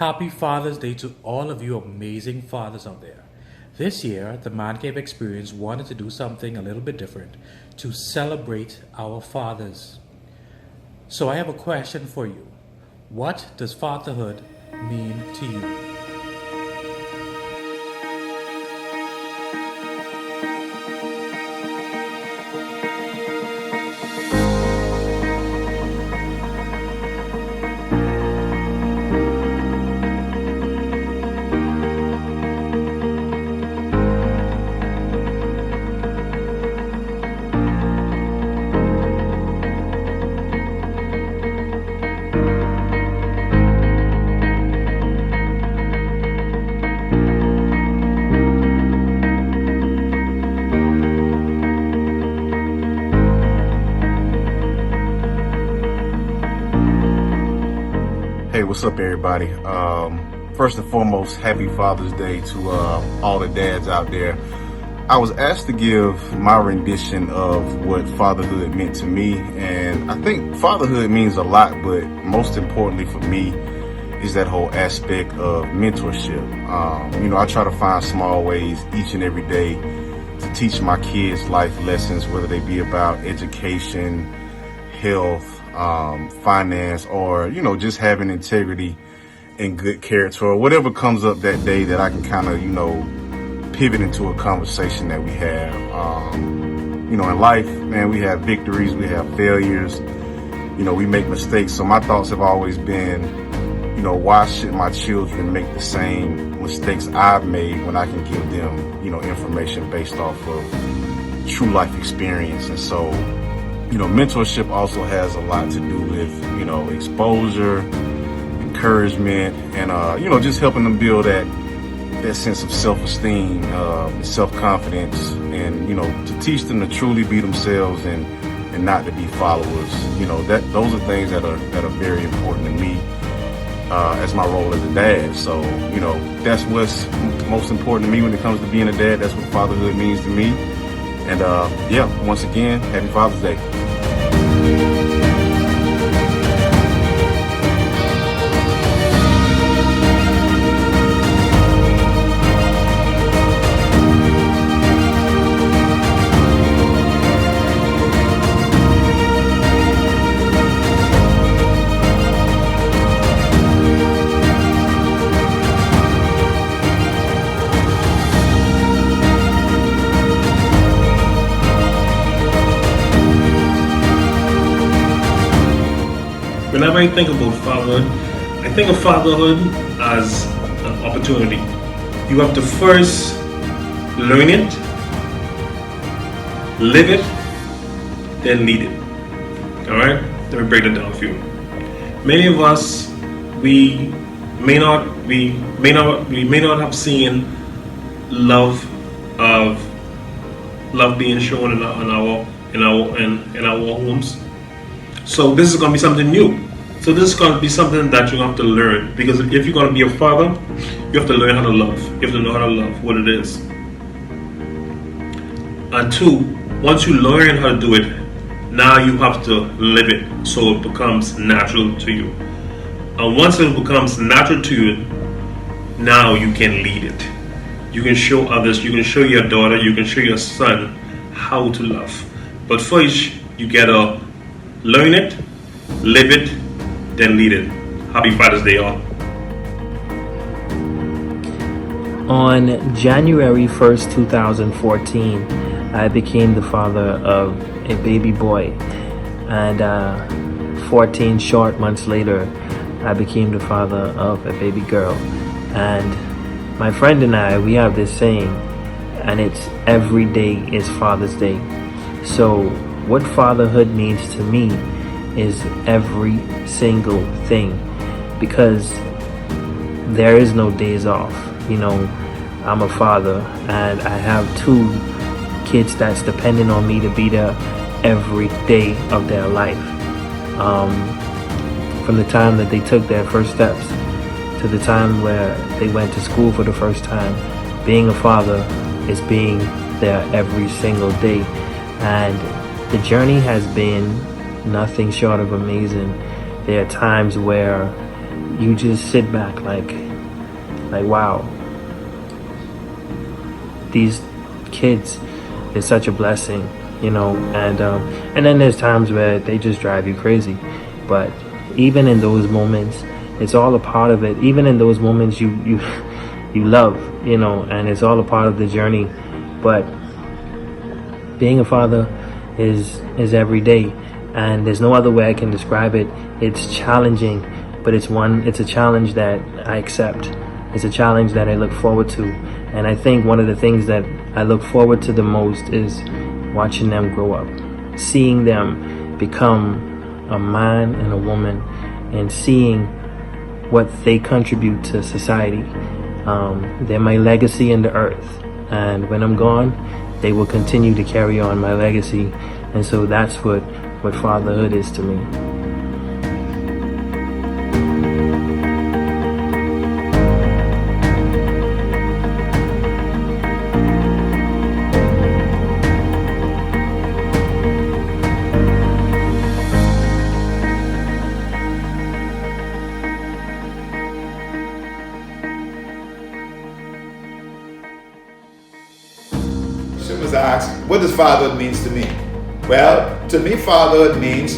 Happy Father's Day to all of you amazing fathers out there. This year, the Mancave Experience wanted to do something a little bit different to celebrate our fathers. So I have a question for you. What does fatherhood mean to you? Hey, what's up, everybody? First and foremost, happy Father's Day to all the dads out there. I was asked to give my rendition of what fatherhood meant to me, and I think fatherhood means a lot, but most importantly for me is that whole aspect of mentorship. I try to find small ways each and every day to teach my kids life lessons, whether they be about education, health, finance, or just having integrity and good character, or whatever comes up that day that I can kind of pivot into a conversation that we have. In life, man, we have victories, we have failures, we make mistakes. So my thoughts have always been, why should my children make the same mistakes I've made when I can give them information based off of true life experience? And so mentorship also has a lot to do with, exposure, encouragement, and, just helping them build that sense of self-esteem, self-confidence, and, to teach them to truly be themselves and not to be followers. Those are things that are very important to me, as my role as a dad. So, that's what's most important to me when it comes to being a dad. That's what fatherhood means to me. And once again, happy Father's Day. Whenever I think about fatherhood, I think of fatherhood as an opportunity. You have to first learn it, live it, then lead it. All right? Let me break that down for you. Many of us, we may not have seen love being shown in our homes. So this is going to be something new. So this is going to be something that you have to learn, because if you're going to be a father, you have to learn how to love. You have to know how to love, what it is. And two, once you learn how to do it, now you have to live it so it becomes natural to you. And once it becomes natural to you, now you can lead it. You can show others, you can show your daughter, you can show your son how to love. But first, you gotta learn it, live it, then lead it. Happy Father's Day, all. On January 1st, 2014, I became the father of a baby boy. And 14 short months later, I became the father of a baby girl. And my friend and I, we have this saying, and it's every day is Father's Day. So what fatherhood means to me is every single thing, because there is no days off. I'm a father and I have 2 kids that's depending on me to be there every day of their life. From the time that they took their first steps to the time where they went to school for the first time, being a father is being there every single day. And the journey has been nothing short of amazing. There are times where you just sit back like wow, these kids is such a blessing, and then there's times where they just drive you crazy, but even in those moments, it's all a part of it. Even in those moments, you love, and it's all a part of the journey. But being a father is every day, and there's no other way I can describe it. It's challenging, but it's a challenge that I accept. It's a challenge that I look forward to, and I think one of the things that I look forward to the most is watching them grow up, seeing them become a man and a woman, and seeing what they contribute to society. They're my legacy in the earth, and when I'm gone, they will continue to carry on my legacy. And so that's what fatherhood is to me. Was asked, what does fatherhood means to me? Well, to me, fatherhood means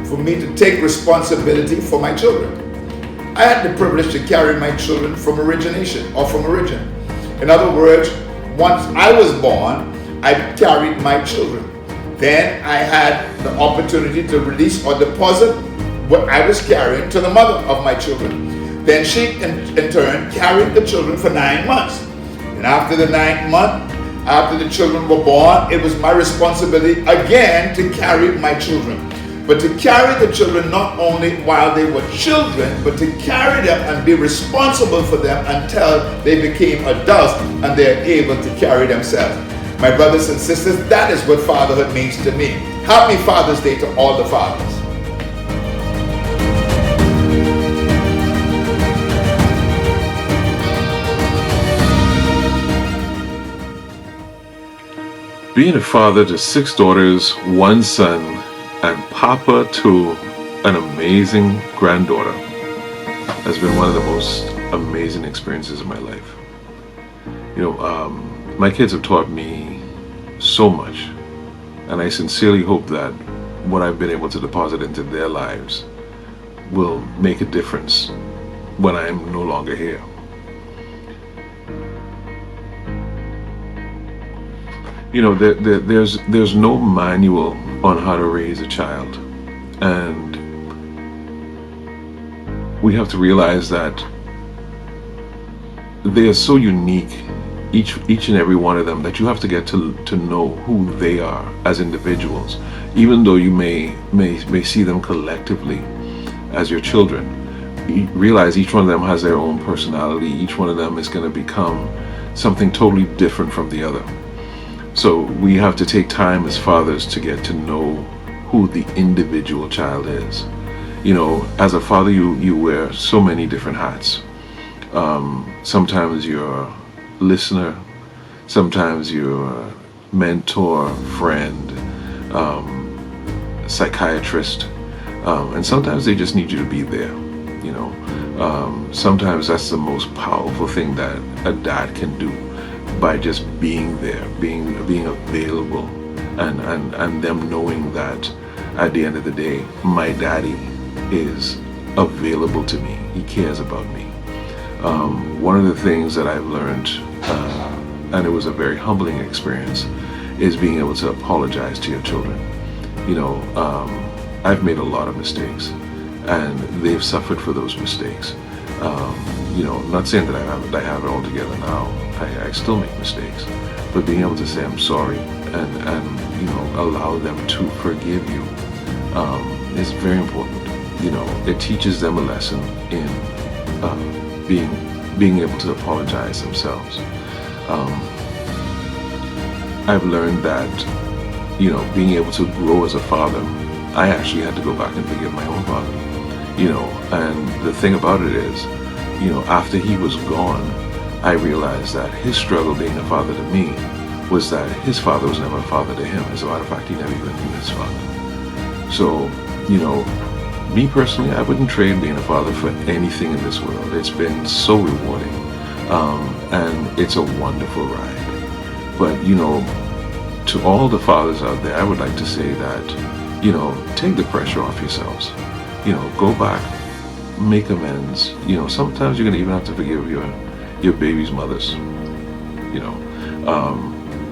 for me to take responsibility for my children. I had the privilege to carry my children from origination or from origin. In other words, once I was born, I carried my children. Then I had the opportunity to release or deposit what I was carrying to the mother of my children. Then she, in turn, carried the children for 9 months. And after the 9th month, after the children were born, it was my responsibility again to carry my children. But to carry the children not only while they were children, but to carry them and be responsible for them until they became adults and they're able to carry themselves. My brothers and sisters, that is what fatherhood means to me. Happy Father's Day to all the fathers. Being a father to 6 daughters, 1 son, and papa to an amazing granddaughter has been one of the most amazing experiences of my life. My kids have taught me so much, and I sincerely hope that what I've been able to deposit into their lives will make a difference when I'm no longer here. There's no manual on how to raise a child, and we have to realize that they are so unique, each and every one of them, that you have to get to know who they are as individuals, even though you may see them collectively as your children. You realize each one of them has their own personality. Each one of them is going to become something totally different from the other. So we have to take time as fathers to get to know who the individual child is. As a father, you wear so many different hats. Sometimes you're a listener, sometimes you're a mentor, friend, psychiatrist, and sometimes they just need you to be there. Sometimes that's the most powerful thing that a dad can do, by just being there, being available, and them knowing that at the end of the day, my daddy is available to me. He cares about me. One of the things that I've learned, and it was a very humbling experience, is being able to apologize to your children. I've made a lot of mistakes, and they've suffered for those mistakes. Not saying that I have it all together now. I still make mistakes, but being able to say I'm sorry and allow them to forgive you is very important. It teaches them a lesson in being able to apologize themselves. I've learned that being able to grow as a father, I actually had to go back and forgive my own father. And the thing about it is, after he was gone, I realized that his struggle being a father to me was that his father was never a father to him. As a matter of fact, he never even knew his father. So, me personally, I wouldn't trade being a father for anything in this world. It's been so rewarding, and it's a wonderful ride. But to all the fathers out there, I would like to say that, take the pressure off yourselves. Go back, make amends. Sometimes you're gonna even have to forgive your baby's mothers.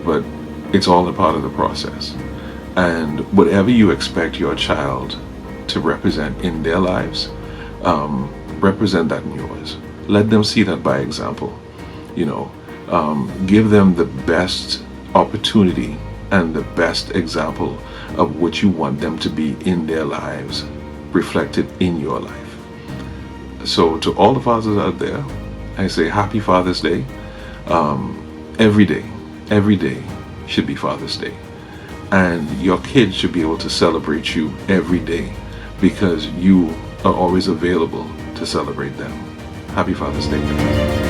But it's all a part of the process. And whatever you expect your child to represent in their lives, represent that in yours. Let them see that by example. Give them the best opportunity and the best example of what you want them to be in their lives, reflected in your life. So to all the fathers out there, I say happy Father's Day. Every day should be Father's Day. And your kids should be able to celebrate you every day because you are always available to celebrate them. Happy Father's Day.